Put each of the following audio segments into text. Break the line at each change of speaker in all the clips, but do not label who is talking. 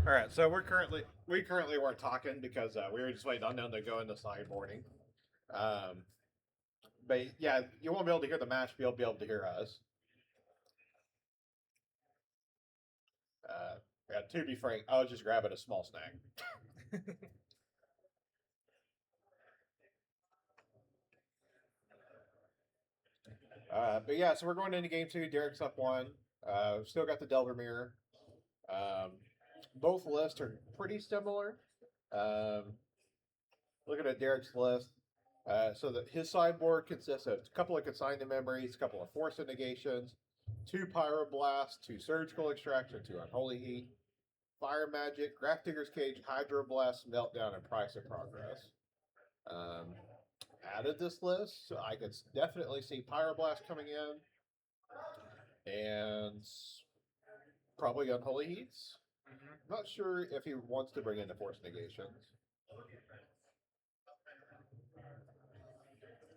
All right, so we currently weren't talking because we were just waiting on them to go into sideboarding. Um, but yeah, you won't be able to hear the match, but you'll be able to hear us. Uh, yeah, to be frank, I was just grabbing a small snack. But yeah, so we're going into game two. Derek's up one. Still got the Delver Mirror. Um, both lists are pretty similar. Um, looking at Derek's list, so that his sideboard consists of a couple of consignment memories, a couple of force negations, two pyroblasts, two surgical extraction, two unholy heat, fire magic, Grafdigger's Cage, hydroblast, meltdown, and price of progress. Um, added this list, so I could definitely see pyroblast coming in, and probably unholy heats. Not sure if he wants to bring in the force negations.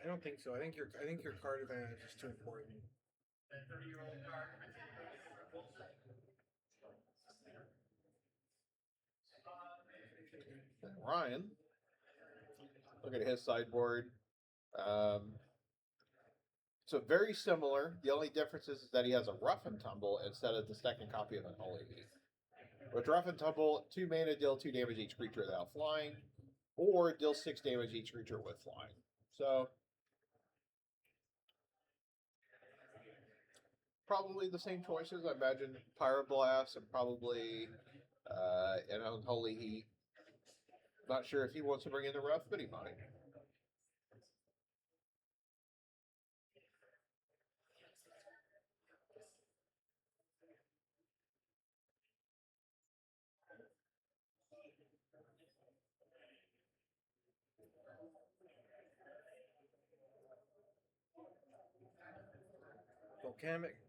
I don't think so. I think your card advantage is too important.
Ryan, look at his sideboard. Um, so very similar. The only difference is that he has a rough and tumble instead of the second copy of Unholy Heat. With rough and tumble, 2 mana, deal 2 damage each creature without flying, or deal 6 damage each creature with flying. So probably the same choices. I imagine Pyroblast and probably an Unholy Heat. Not sure if he wants to bring in the rough, but he might.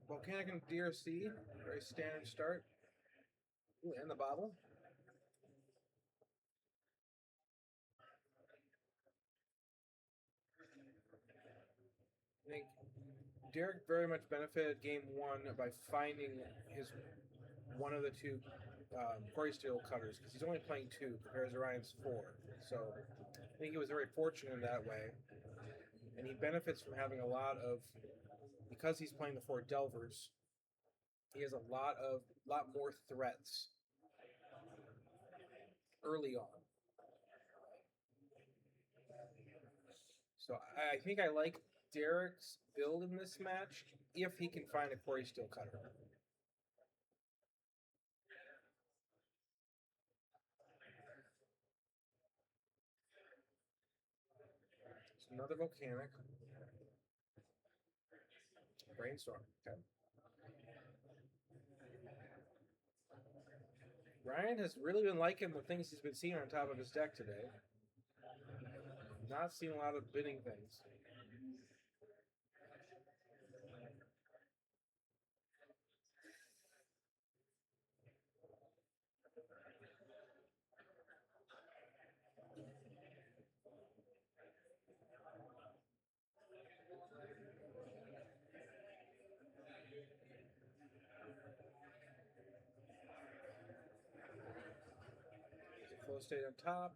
Volcanic and DRC, very standard start. Ooh, and the bobble. I think Derek very much benefited game one by finding his one of the two Corey Steel cutters because he's only playing two compared to Ryan's four. So I think he was very fortunate in that way, and he benefits from having a lot of because he's playing the four Delvers. He has a lot more threats early on. So I think I like Derek's build in this match if he can find a Corey Steel cutter. It's another volcanic. Brainstorm. Okay. Ryan has really been liking the things he's been seeing on top of his deck today. Not seeing a lot of bidding things. Flow state on top.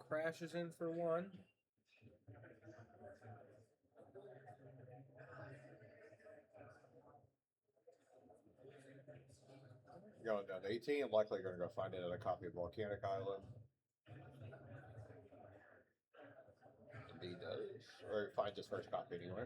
Crashes in for one.
Going down to 18, I'm likely going to go find another copy of Volcanic Island. He does. Or find his first copy anyway.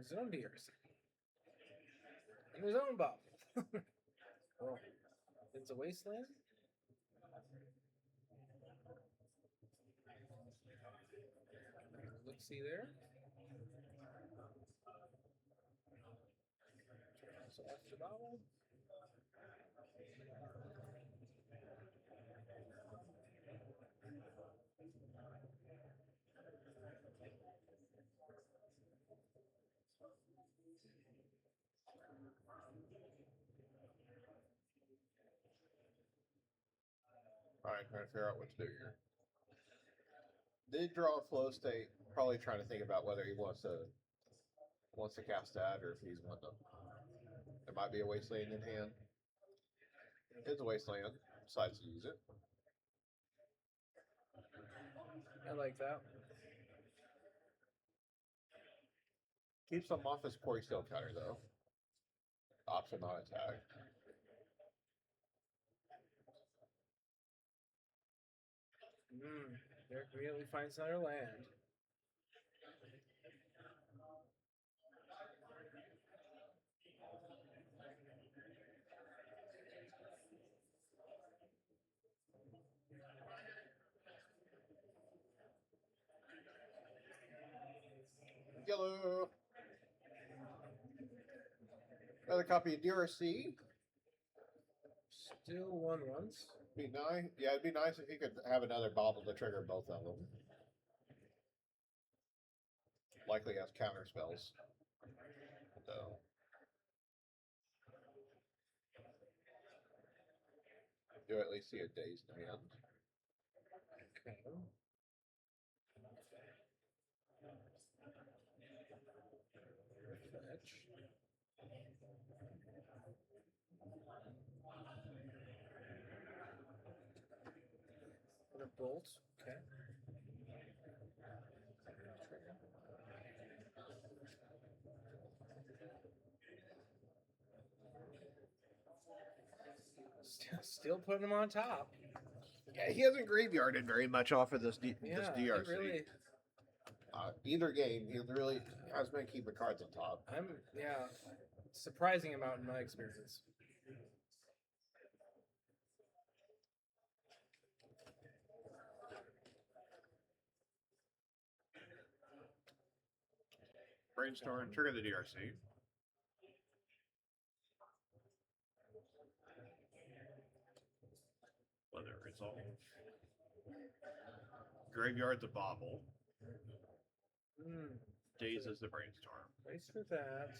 His own DRC. And his own bubble. Oh, it's a wasteland? Look, see there. So after bobble.
Alright, trying to figure out what to do here. Did draw a flow state, probably trying to think about whether he wants to cast that or if he's wanting to. There might be a wasteland in hand. It's a wasteland. Decides to use it.
I like that.
Keeps them off his Quarry Steel Cutter though. Option on attack.
Derek immediately finds another land.
Yellow. Another copy of DRC.
Still 1/1s.
Be nice. Yeah, it'd be nice if he could have another bobble to trigger both of them. Likely has counter spells. So. Do at least see a day's demand.
Okay. Fetch. And a bolt. Okay. Still putting him on top.
Yeah, he hasn't graveyarded very much off of this this DRC.
He really,
Either game, he really has been keeping cards on top.
surprising amount in my experience.
Brainstorm, trigger the DRC. Whether resolve. Graveyard's a bobble. Days is the brainstorm.
Nice for that.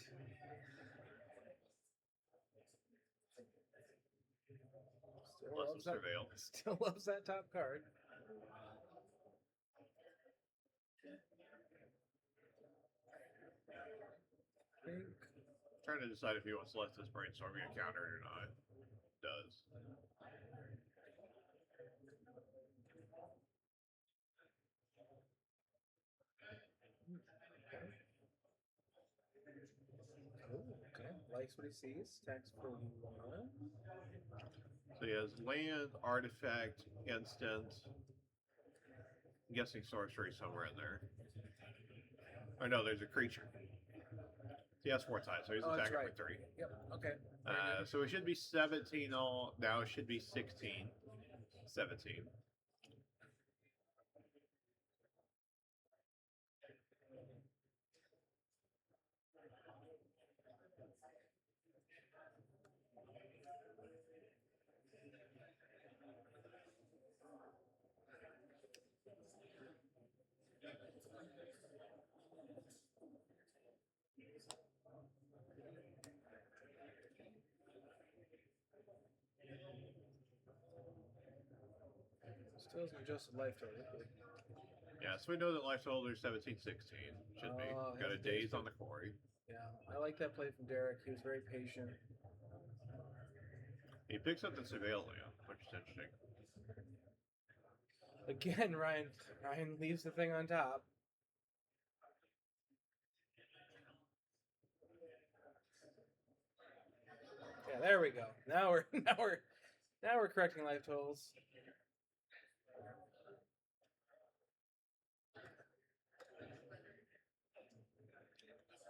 Still loves that top card.
Trying to decide if he wants to let this brainstorm get countered or not. Does.
Okay. Likes what he sees. Attacks for 1.
So he has land, artifact, instant. I'm guessing sorcery somewhere in there. Oh no, there's a creature. He has 4 sides, so he's attacking for 3.
Yep. Okay.
So it should be 17 all. Now it should be 16. 17.
Still hasn't adjusted life total.
Yeah, so we know that life total is 17, 16. Should be. Got a daze on the quarry.
Yeah, I like that play from Derek. He was very patient.
He picks up the surveil land, which is interesting.
Again, Ryan leaves the thing on top. Yeah, there we go. Now we're correcting life totals.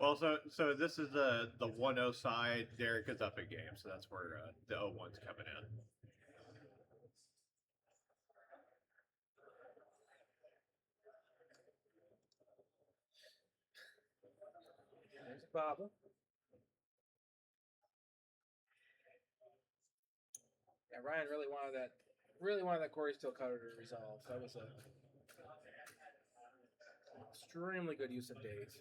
Well, so this is the 1-0 side. Derek is up a game, so that's where the 0-1's coming in.
There's Baba. Yeah, Ryan really wanted that Quarry Steel Cutter to resolve. That was a extremely good use of days.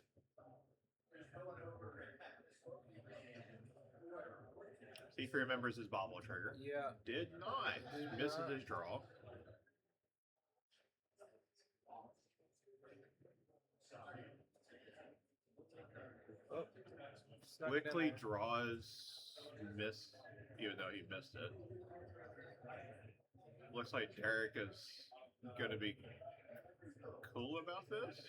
See if he remembers his bobble trigger.
Yeah.
Did not. Misses his draw.
snuck it in
quickly
there.
draws miss, even though he missed it. Looks like Derek is going to be cool about this.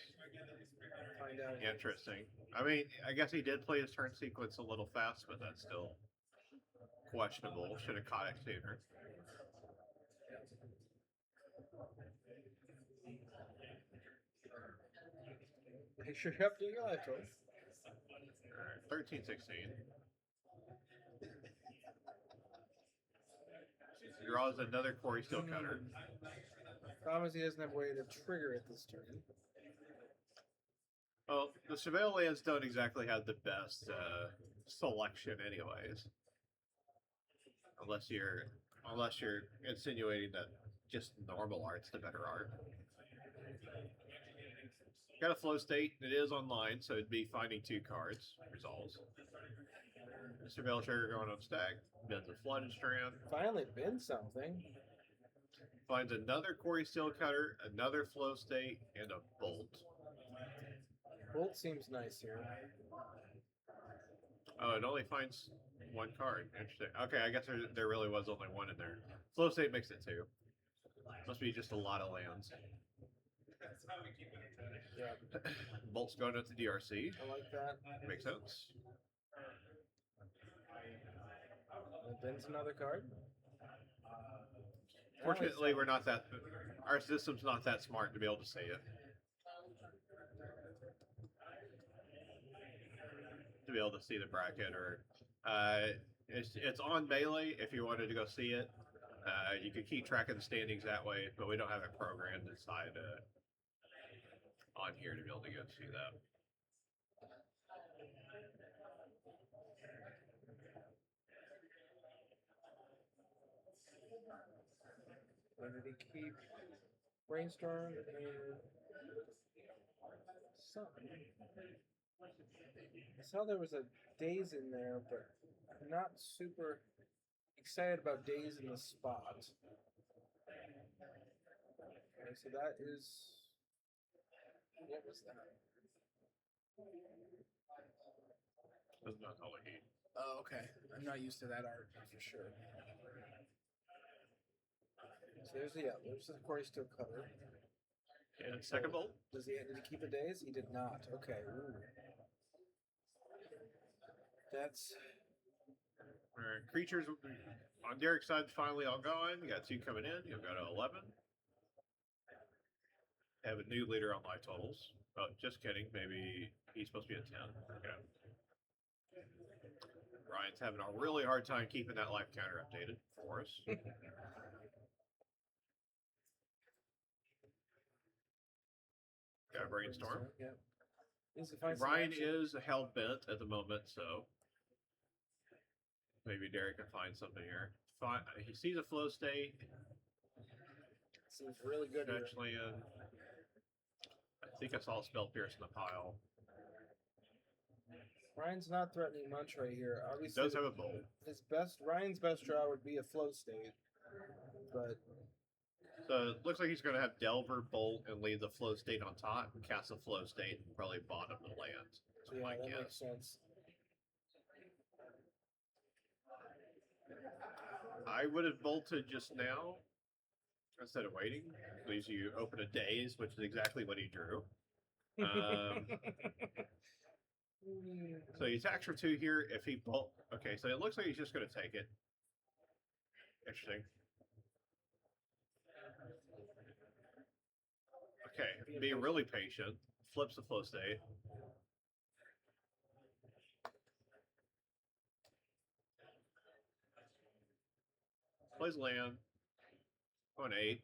Find out.
Interesting. I mean, I guess he did play his turn sequence a little fast, but that's still questionable. Should have caught it sooner.
Make sure you're up to your life total.
Alright, 13-16. Draws another Corey Steel Cutter.
Problem is he doesn't have a way to trigger it this turn.
Well, the Chevelle lands don't exactly have the best selection, anyways. Unless you're insinuating that just normal art's the better art. Got a flow state. It is online, so it'd be finding 2 cards. Resolves. Chevelle trigger going up stack. Bends a flooded strand.
Finally been something.
Finds another Corey Steel Cutter, another flow state, and a bolt.
Bolt seems nice here.
Oh, it only finds 1 card. Interesting. Okay, I guess there really was only 1 in there. Flow state makes it 2. Must be just a lot of lands.
Yeah,
Bolt's going up to DRC.
I like that.
Makes sense.
And then's another card.
Fortunately, we're not that. Our system's not that smart to be able to see it. To be able to see the bracket, or it's on Melee if you wanted to go see it. You could keep track of the standings that way, but we don't have it programmed inside on here to be able to go see that.
When did he keep Brainstorm and something? I saw there was a Days in there, but I'm not super excited about Days in the spot. Okay, so that is. What was that?
That's not all I need.
Oh, okay. I'm not used to that art for sure. So there's the Corey Steel Cutter.
And second bolt.
Did he keep a Days? He did not. Okay. Ooh. That's.
Alright, creatures on Derek's side finally all gone. You got 2 coming in. You'll go to 11. Have a new leader on life totals. Oh, just kidding. Maybe he's supposed to be at 10. Okay. Ryan's having a really hard time keeping that life counter updated for us. Got a brainstorm.
Yep. Needs to find some
Ryan
action.
is hell bent at the moment, so maybe Derek can find something here. He sees a flow state.
Seems really good here.
Actually, I think I saw a spell pierce in the pile.
Ryan's not threatening much right here.
He
Obviously,
does have a bolt.
Ryan's best draw would be a flow state, but
So it looks like he's going to have Delver, Bolt, and leave the flow state on top, and cast a flow state, and probably bottom the land. That's
yeah,
my
that
guess.
makes sense.
I would have bolted just now instead of waiting. Leaves you open a Daze, which is exactly what he drew. So he attacks for 2 here. If he bolt, okay, so it looks like he's just going to take it. Interesting. Okay, being really patient. Flips the flow state. Plays land. Going 8.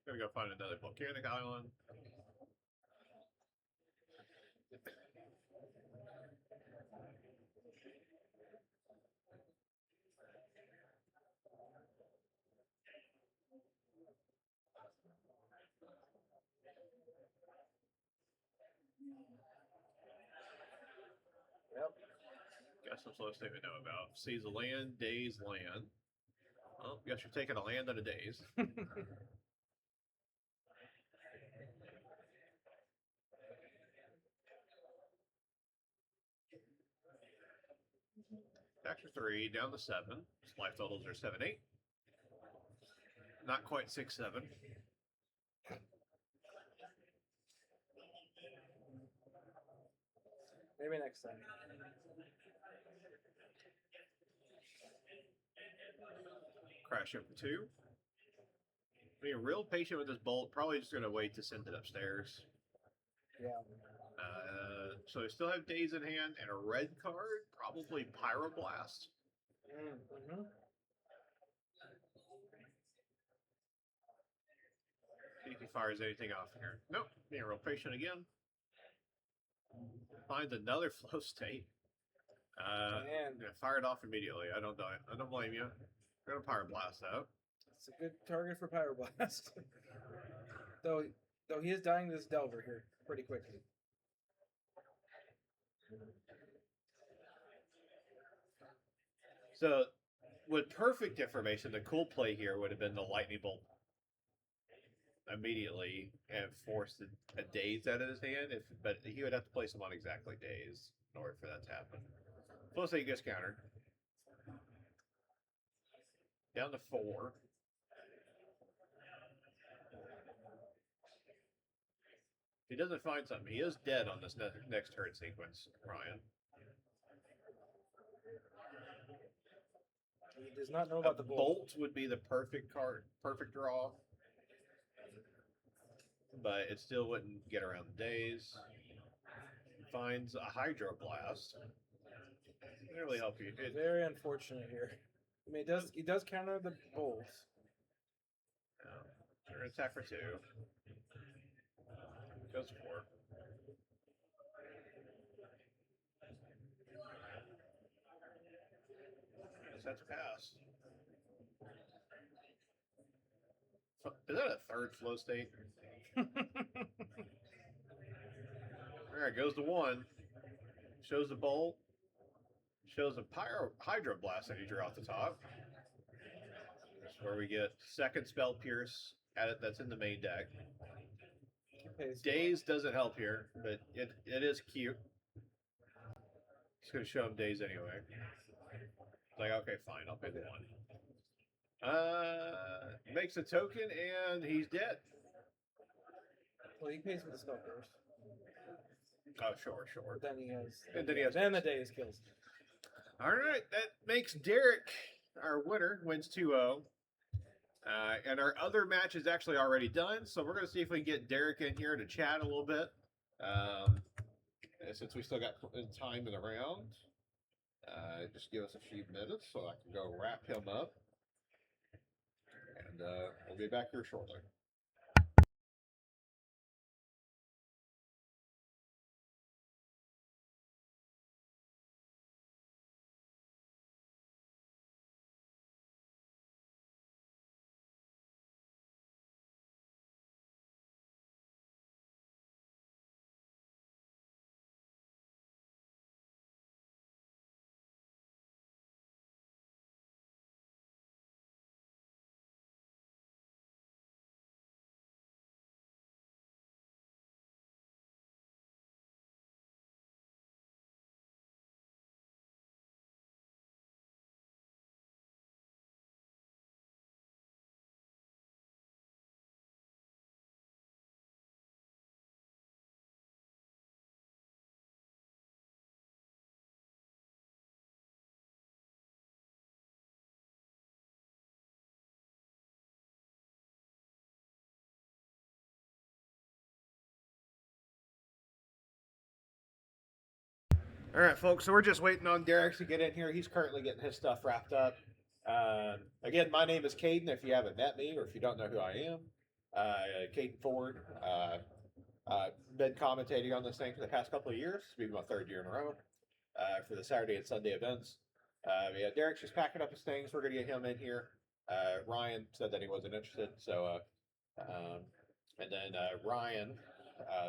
Gonna go find another volcanic island.
Yep.
Got some slow state we know about. Sees a land, days land. Well, guess you're taking a land and a days. Factor 3 down to 7. Life totals are 7, 8. Not quite 6, 7.
Maybe next time.
Crash over 2. Being real patient with this bolt. Probably just going to wait to send it upstairs.
Yeah.
So I still have days in hand and a red card. Probably Pyroblast.
Mm-hmm.
See if he fires anything off here. Nope. Being real patient again. Finds another flow state.
And
Yeah, fire it off immediately. I don't blame you. Gonna Pyroblast though.
it's a good target for Pyroblast. though he is dying to this Delver here pretty quickly.
So, with perfect information, the cool play here would have been the Lightning Bolt immediately and forced a daze out of his hand. But he would have to place him on exactly daze in order for that to happen. Plus, he gets countered. Down to 4. If he doesn't find something, he is dead on this next turret sequence, Ryan.
He does not know about the
bolt would be the perfect card, perfect draw. But it still wouldn't get around the days. Finds a Hydroblast. Didn't really help you.
Very unfortunate here. I mean, he does counter the bolt.
They're gonna attack for 2. Goes 4. Just have to pass. Is that a third flow state? Alright, goes to 1. Shows the bolt. Shows a Hydroblast that you drew off the top. That's where we get second Spell Pierce at it. That's in the main deck. Daze doesn't help here, but it is cute. Just gonna show him Daze anyway. Like, okay, fine, I'll pay the 1. Makes a token and he's dead.
Well, he pays for the spell first.
Oh, sure.
But then he has.
And then he has.
Then the daze kills.
All right, that makes Derek our winner. Wins 2-0. And our other match is actually already done, so we're going to see if we can get Derek in here to chat a little bit. Since we still got time in the round. Just give us a few minutes so I can go wrap him up. And we'll be back here shortly. All right, folks, so we're just waiting on Derek to get in here. He's currently getting his stuff wrapped up. Again, my name is Caden, if you haven't met me or if you don't know who I am. Caden Ford. Been commentating on this thing for the past couple of years. It's been my 3rd year in a row for the Saturday and Sunday events. Yeah, Derek's just packing up his things. We're going to get him in here. Ryan said that he wasn't interested, so... and then Ryan,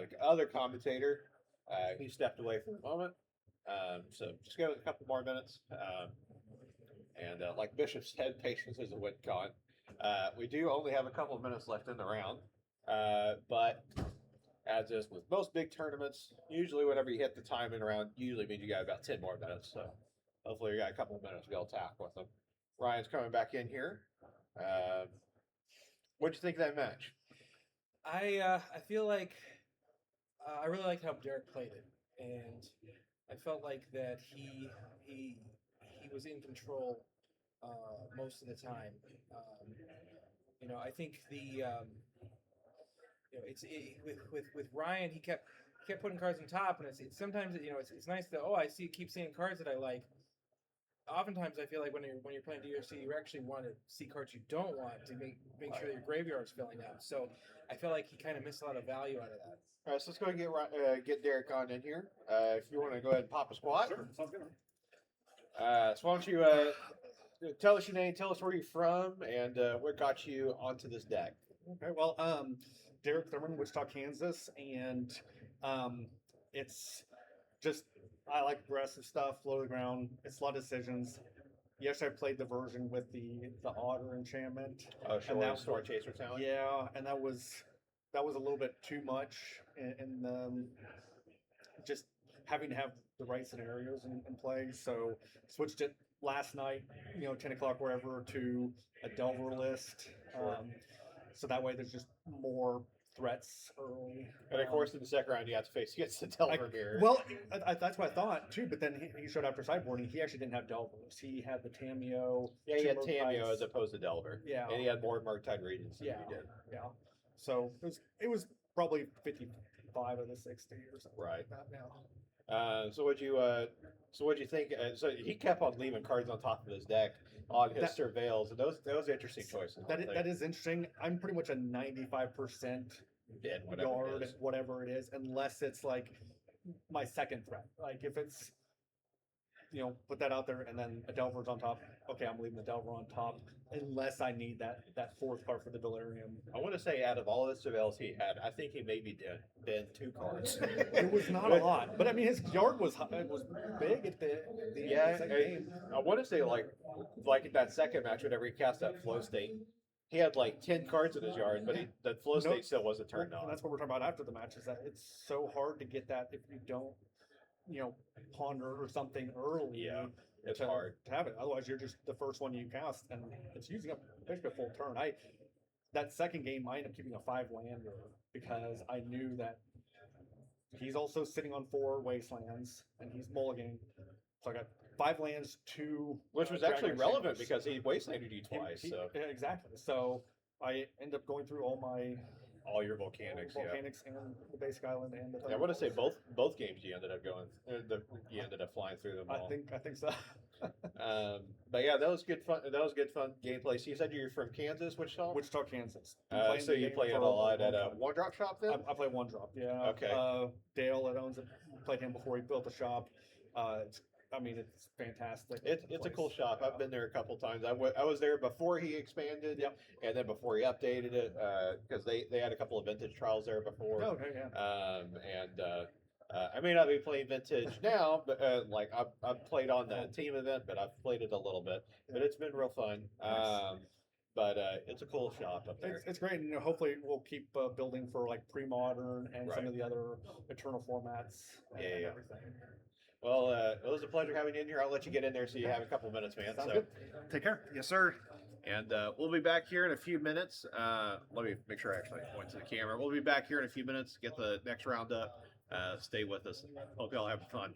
the other commentator, he stepped away for a moment. So just give it a couple more minutes. And like Bishop said, patience is a win con. We do only have a couple of minutes left in the round. But as is with most big tournaments, usually whenever you hit the time in a round, usually means you got about 10 more minutes. So
hopefully we got a couple of minutes to go talk with him. Ryan's coming back in here. What'd you think of that match?
I feel like I really liked how Derek played it, and I felt like that he was in control most of the time. I think with Ryan, he kept putting cards on top, and it's sometimes it's nice that keep seeing cards that I like. Oftentimes, I feel like when you're playing DRC, you actually want to see cards you don't want to make sure that your graveyard's filling up. So I feel like he kind of missed a lot of value out of that.
All right, so let's go ahead and get Derek on in here. If you want to go ahead and pop a squat.
Sure, sounds good.
So why don't you tell us your name, tell us where you're from, and what got you onto this deck.
Okay, well, Derek Thurman, Wichita, Kansas, and it's just I like aggressive stuff, low to the ground. It's a lot of decisions. Yesterday I played the version with the otter enchantment.
Oh, sure.
that
Star Chaser talent.
Yeah, and that was a little bit too much, and just having to have the right scenarios in play. So switched it last night, 10 o'clock wherever, to a Delver list.
Sure.
So that way there's just more threats early.
And of course, in the second round, you have to face against the Delver Mirror.
Well, that's what I thought too. But then he showed after sideboarding, he actually didn't have Delvers. He had the Tameo.
Yeah, he had
two
Tameo
Murktides.
as opposed to Delver.
Yeah.
And he had more Murktide Regents than
Yeah,
we did.
yeah. So it was probably 55 of the 60 or something.
Right.
Like that now.
So what'd you think? So he kept on leaving cards on top of his deck on his surveils, and those interesting choices.
That is interesting. I'm pretty much a 95%
Dead,
guard, whatever it is, unless it's like my second threat. Like if it's, put that out there and then a Delver's on top. Okay, I'm leaving the Delver on top unless I need that fourth card for the Delirium.
I want to say out of all the surveils he had, I think he maybe did 2 cards.
It was not a lot, but I mean his yard was big at the second game.
I want to say like in that second match, whenever he cast that flow state, he had like 10 cards in his yard, but that flow state still wasn't turned on.
And that's what we're talking about after the match, is that it's so hard to get that if you don't, ponder or something early.
Yeah, it's
to,
hard
to have it. Otherwise, you're just the first one you cast, and it's using up basically a full turn. That second game, I ended up keeping a 5-lander because I knew that he's also sitting on 4 wastelands, and he's mulliganing. So I got 5 lands, 2,
which was actually relevant because he wastelanded you twice.
Yeah, exactly. So I end up going through
all your volcanics,
and the basic island and the.
Yeah, I want to say both games you ended up going. You ended up flying through them all.
I think so.
But yeah, that was good fun. That was good fun gameplay. So you said you're from Kansas, Wichita.
Wichita, Kansas.
So you play it a lot at a One Drop shop then?
I play One Drop. Yeah.
Okay.
Dale that owns it played him before he built the shop. It's fantastic.
It's a cool shop. I've been there a couple times. I was there before he expanded,
Yep.
and then before he updated it, because they had a couple of vintage trials there before.
Oh, okay, yeah.
I may not be playing vintage now, but I've played on the team event, but I've played it a little bit. But it's been real fun.
Nice.
But it's a cool shop up there.
It's great, and hopefully we'll keep building for like pre-modern and some
Right.
of the other Eternal formats. And
Yeah.
everything.
Well, it was a pleasure having you in here. I'll let you get in there so you have a couple minutes, man.
Sounds
So
good. Take care. Yes, sir.
And we'll be back here in a few minutes. Let me make sure I actually point to the camera. We'll be back here in a few minutes, get the next round up. Stay with us. Hope y'all have fun.